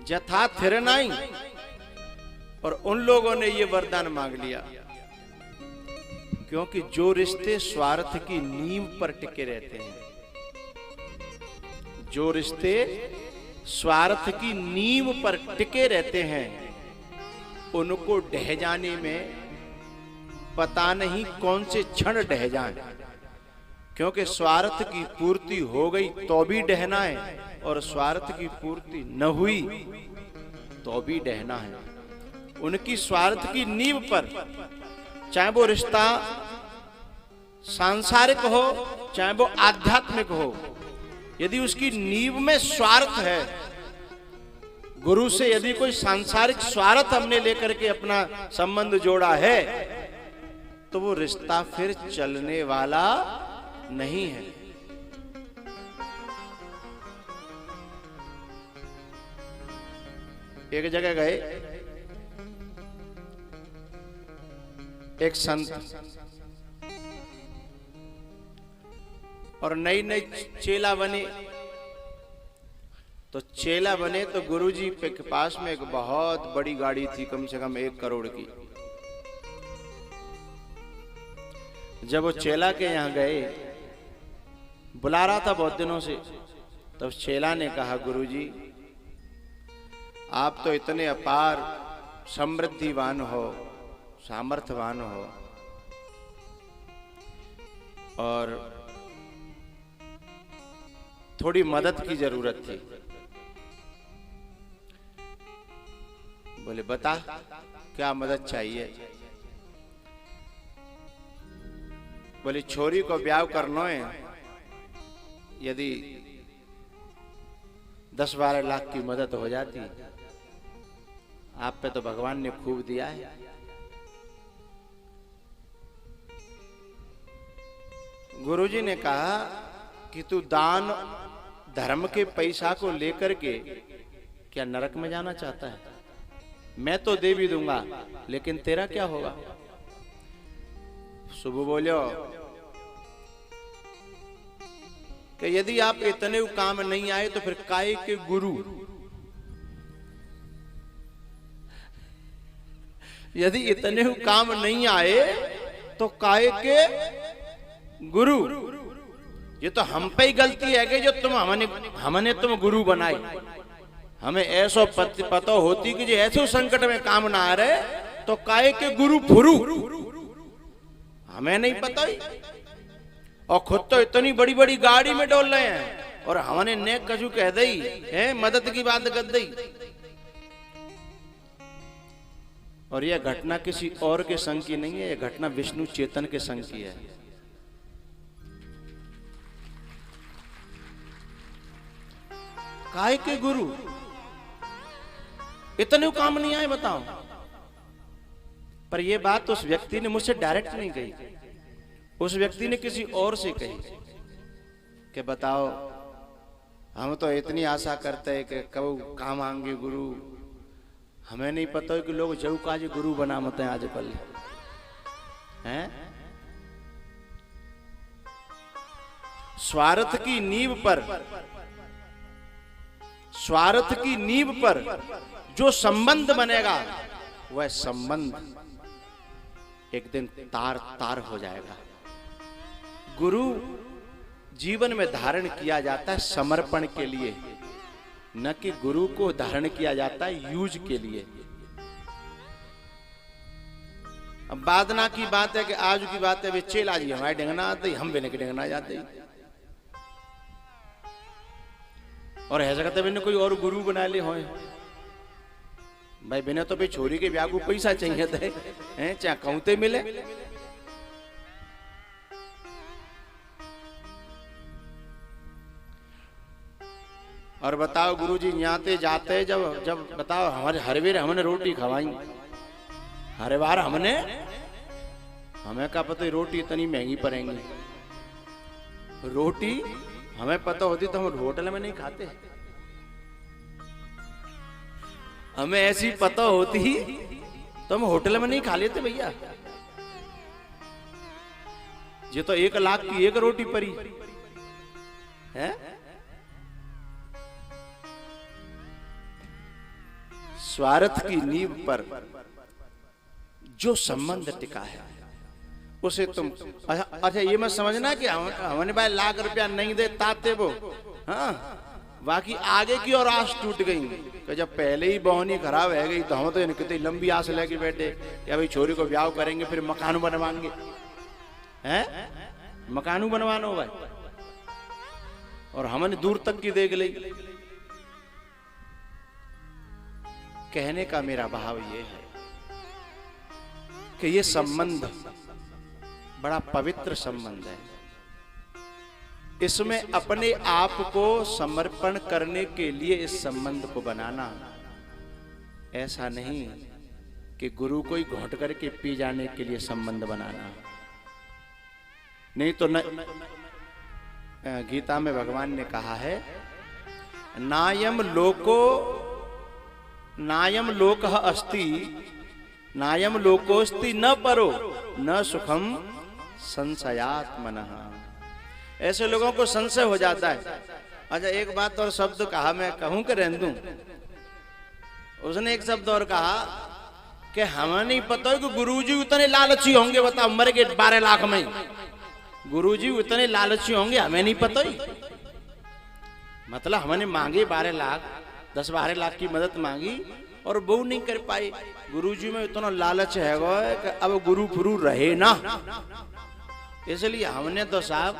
जथा थिर नाई, और उन लोगों ने ये वरदान मांग लिया, क्योंकि जो रिश्ते स्वार्थ की नींव पर टिके रहते हैं, जो रिश्ते स्वार्थ की नींव पर टिके रहते हैं, उनको ढह जाने में पता नहीं कौन से क्षण ढह जाएं, क्योंकि स्वार्थ की पूर्ति हो गई तो भी ढहना है, और स्वार्थ की पूर्ति न हुई तो भी ढहना है। उनकी स्वार्थ की नींव पर, चाहे वो रिश्ता सांसारिक हो चाहे वो आध्यात्मिक हो, यदि उसकी नींव में स्वार्थ है, गुरु से यदि कोई सांसारिक स्वार्थ हमने लेकर के अपना संबंध जोड़ा है, तो वो रिश्ता फिर चलने वाला नहीं है। एक जगह गए, एक संत और नई नई चेला बने, तो चेला बने तो गुरुजी के पास में एक बहुत बड़ी गाड़ी थी, कम से कम 1 करोड़ की। जब वो चेला के यहां गए, बुला रहा था बहुत दिनों से, तब चेला ने कहा, गुरुजी आप तो इतने अपार समृद्धिवान हो, सामर्थ्यवान हो, और थोड़ी मदद की जरूरत थी। बोले बता क्या मदद चाहिए? बोले छोरी को ब्याह करना है, यदि 10-12 लाख की मदद हो जाती, आप पे तो भगवान ने खूब दिया है। गुरुजी ने कहा कि तू दान धर्म के पैसा को लेकर के क्या नरक में जाना चाहता है? मैं तो दे भी दूंगा, लेकिन तेरा क्या होगा? सुबह बोलो कि यदि आप इतने काम नहीं आए तो फिर काहे के गुरु? यदि इतने काम नहीं आए तो काहे के गुरु? ये तो हम पे ही गलती है कि जो हमने तुम गुरु बनाई। हमें ऐसा पता होती कि जो ऐसे संकट में काम ना आ रहे तो काहे के गुरु फुरू? हमें नहीं पता ही, और खुद तो इतनी बड़ी बड़ी गाड़ी में डोल रहे हैं, और हमने नेक कजू कह दई है, मदद की बात कर दई। और यह घटना किसी और के संग की नहीं है, यह घटना विष्णु चेतन के संग की है। काहे के गुरु? इतने काम नहीं आए, बताओ। पर यह बात उस व्यक्ति ने मुझसे डायरेक्ट नहीं कही, उस व्यक्ति ने किसी और से कही कि बताओ, हम तो इतनी आशा करते हैं कि कब काम आएंगे गुरु। हमें नहीं पता है कि लोग जऊ काज गुरु बना मत हैं आजकल हैं। स्वार्थ की नींव पर, स्वार्थ की नींव पर जो संबंध बनेगा, वह संबंध एक दिन तार तार हो जाएगा। गुरु जीवन में धारण किया जाता है समर्पण के लिए, न कि गुरु को धारण किया जाता है यूज के लिए। अब बादना की बात है कि आज की बात है, वे चेला जी हमारे डेंगना आते, हम भी नहीं डेंगना जाते, और ऐसा कहते मैंने कोई और गुरु बना ले हो भाई। बिना तो भाई छोरी के ब्याह को पैसा चाहिए थे, हैं चाहे कहते मिले। और बताओ गुरुजी न्याते जाते जब जब बताओ हमारे हर वीर हमने रोटी खवाई, हर बार हमने, हमें क्या पता रोटी इतनी महंगी पड़ेंगी। रोटी हमें पता होती तो हम होटल में नहीं खाते, हमें ऐसी पता होती तो हम होटल में नहीं खा लेते भैया। ये तो 1 लाख की 1 रोटी पड़ी है। स्वार्थ की नींव पर जो संबंध टिका है उसे तुम अच्छा ये मत समझना कि हमने भाई लाख रुपया नहीं दे ताते वो, हाँ बाकी आगे की और आस टूट गई कि जब पहले ही बहनी खराब है गई तो हम तो कितनी लंबी आस लेके बैठे कि भाई छोरी को ब्याह करेंगे फिर मकान बनवाएंगे, हैं मकानू बनवानो भाई, और हमने दूर तक की देख ली। कहने का मेरा भाव ये है कि ये संबंध बड़ा पवित्र संबंध है। इसमें अपने आप को समर्पण करने के लिए इस संबंध को बनाना, ऐसा नहीं कि गुरु को ही घोंट करके पी जाने के लिए संबंध बनाना। नहीं तो न, गीता में भगवान ने कहा है नायम लोकः अस्ति नायम लोकोस्ति न परो न सुखम संशयात्मनः। ऐसे लोगों को संशय हो जाता है। अच्छा एक बात और शब्द कहा, मैं कहूं कि रहने दूं। उसने एक शब्द और कहा कि हमें नहीं पता है कि गुरुजी उतने लालची होंगे, बताओ मर गए 12 लाख में, गुरुजी उतने लालची होंगे हमें नहीं पता ही। मतलब हमने मांगे 12 लाख 10-12 लाख की मदद मांगी और वो नहीं कर पाई। गुरुजी में इतना लालच है कि अब गुरु फुरु रहे ना, इसलिए हमने तो साहब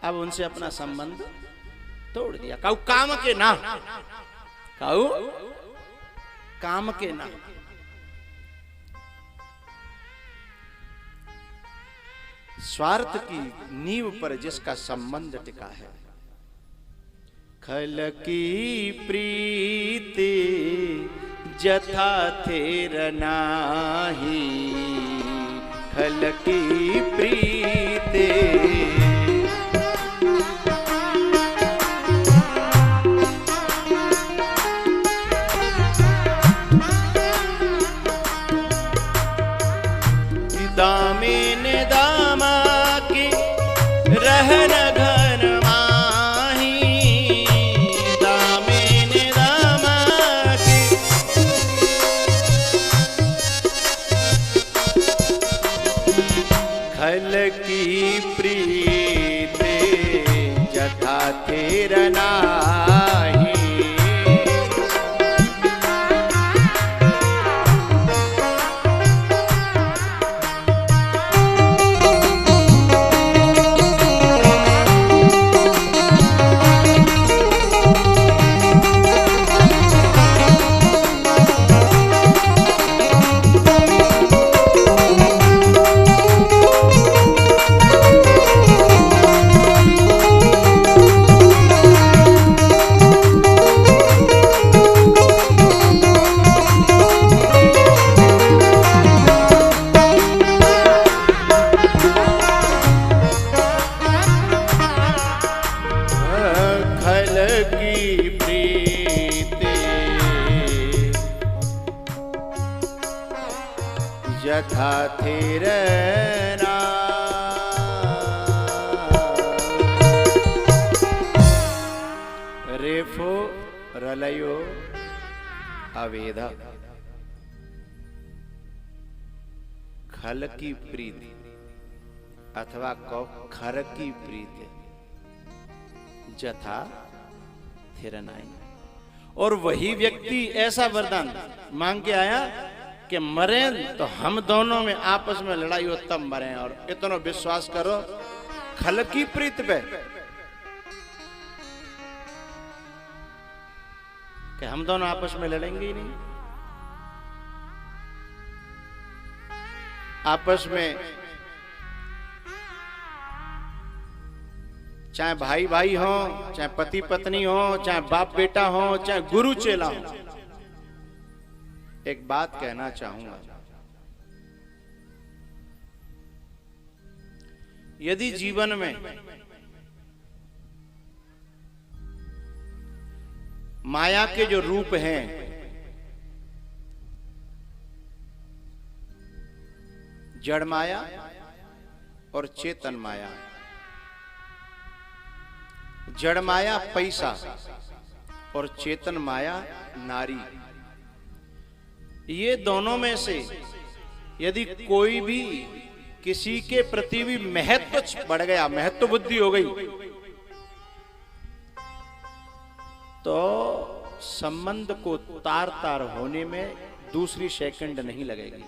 अब उनसे अपना संबंध तोड़ दिया। कहू काम के ना, कहू काम के ना। स्वार्थ की नींव पर जिसका संबंध टिका है, खल की प्रीति जथा थेर नाही, खल की प्रीति दामिन दामा की रहन घन माही, दामिन दामा की खल की प्रीति जथा थेर नाही। जथा थेर रेफो रलयो अवेद। खल की प्रीति अथवा खर की प्रीति जथा थिरनाई। और वही व्यक्ति ऐसा वरदान मांग के आया कि मरे तो हम दोनों में आपस में लड़ाई हो तब मरे। और इतना विश्वास करो खल की प्रीति पे कि हम दोनों आपस में लड़ेंगे ही नहीं। आपस में चाहे भाई भाई हो, चाहे पति पत्नी हो, चाहे बाप बेटा हो, चाहे गुरु चेला हो, एक बात कहना चाहूंगा, यदि जीवन में माया के जो रूप हैं, जड़ माया और चेतन माया, जड़ माया पैसा और चेतन माया नारी, ये दोनों में से यदि कोई भी किसी के प्रति भी महत्व बढ़ गया, महत्व बुद्धि हो गई, तो संबंध को तार तार होने में दूसरी सेकंड नहीं लगेगी।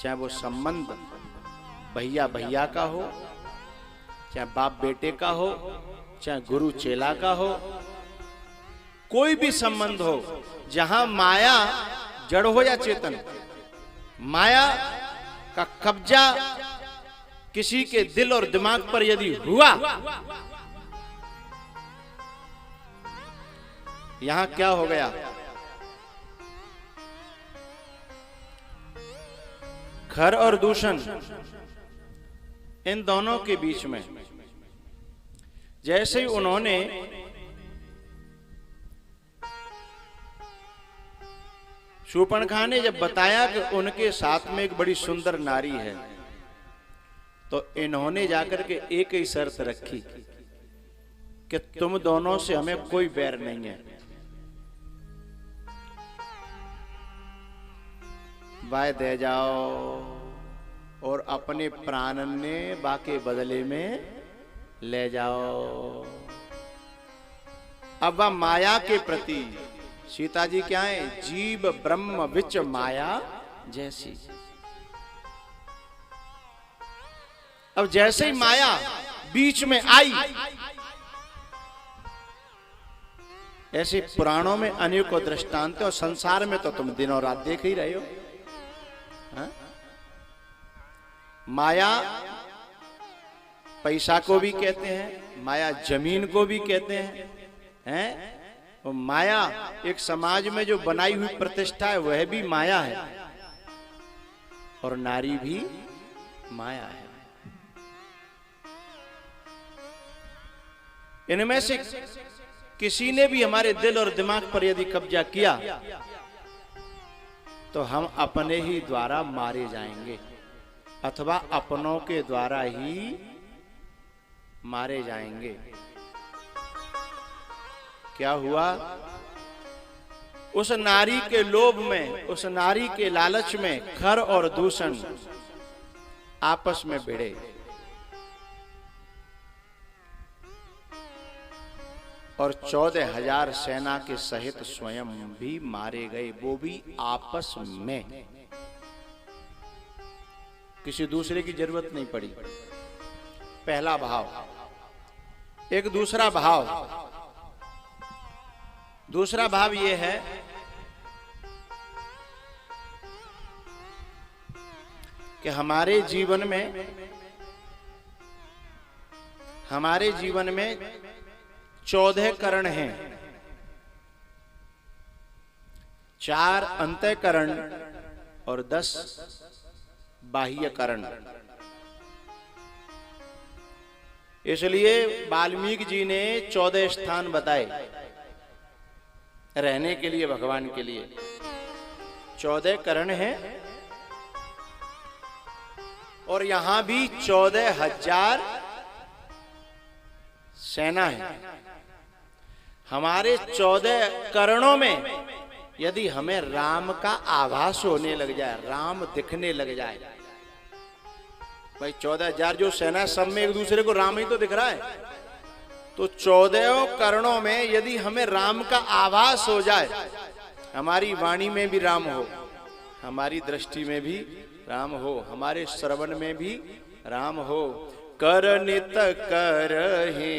चाहे वो संबंध भैया भैया का हो, चाहे बाप बेटे का हो, चाहे गुरु चेला का हो, कोई भी संबंध हो, जहां माया जड़ हो या चेतन, माया का कब्जा किसी के दिल और दिमाग पर यदि हुआ, यहां क्या हो गया? घर और दूषण, इन दोनों के बीच में जैसे ही उन्होंने शूर्पणखा ने जब बताया कि उनके साथ में एक बड़ी सुंदर नारी है, तो इन्होंने जाकर के एक ही शर्त रखी कि तुम दोनों से हमें कोई बैर नहीं है, वाय दे जाओ और अपने प्राण ने बाके बदले में ले जाओ। अब वह माया के प्रति, सीता जी क्या है? जीव ब्रह्म विच माया जैसी। अब जैसे ही माया बीच में आई, ऐसे पुराणों में अनेकों दृष्टांत और संसार में तो तुम दिनों रात देख ही रहे हो। हा? माया पैसा को भी कहते हैं, माया जमीन को भी कहते हैं, और माया एक समाज में जो बनाई हुई प्रतिष्ठा है वह भी माया है, और नारी भी माया है। इनमें से किसी ने भी हमारे दिल और दिमाग पर यदि कब्जा किया तो हम अपने ही द्वारा मारे जाएंगे, अथवा अपनों के द्वारा ही मारे जाएंगे। क्या हुआ? उस नारी के लोभ में, उस नारी के लालच में खर और दूषण आपस में भिड़े, और 14,000 सेना के सहित स्वयं भी मारे गए, वो भी आपस में, किसी दूसरे की जरूरत नहीं पड़ी। पहला भाव। एक दूसरा भाव ये है कि हमारे जीवन में 14 करण हैं, 4 अंतःकरण और 10 बाह्य करण। इसलिए वाल्मीकि जी ने 14 स्थान बताए रहने के लिए, भगवान के लिए। 14 करण हैं और यहां भी 14,000 सेना है। हमारे 14 करणों में यदि हमें राम का आभास होने लग जाए, राम दिखने लग जाए, भाई 14,000 जो सेना सब में एक दूसरे को राम ही तो दिख रहा है, तो 14 करणों में यदि हमें राम का आभास हो जाए, हमारी वाणी में भी राम हो, हमारी दृष्टि में भी राम हो, हमारे श्रवण में भी राम हो, कर नित करहि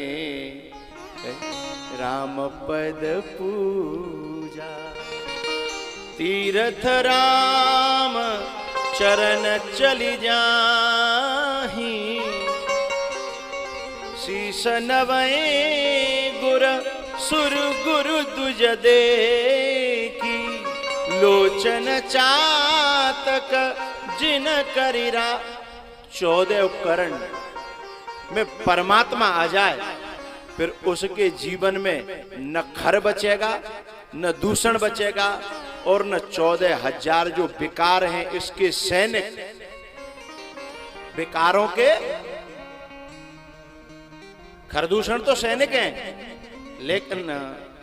राम पद पूजा, तीर्थ राम चरण चली जाहि, शीस नवै गुर सुर गुरु दुज देखी, लोचन चातक जिन करिरा। 14 करण में परमात्मा आ जाए, फिर उसके जीवन में न खर बचेगा, न दूषण बचेगा, और न 14,000 जो विकार हैं इसके सैनिक, विकारों के। खरदूषण तो सैनिक हैं, लेकिन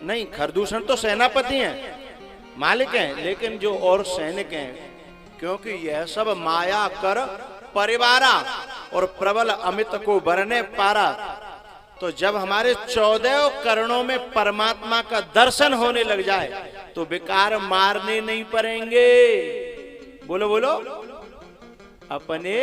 नहीं, खरदूषण तो सेनापति हैं, मालिक हैं, लेकिन जो और सैनिक हैं, क्योंकि यह सब माया कर परिवारा और प्रबल अमित को बरने पारा। तो जब हमारे 14 करणों में परमात्मा का दर्शन होने लग जाए तो विकार मारने नहीं पड़ेंगे। बोलो बोलो, अपने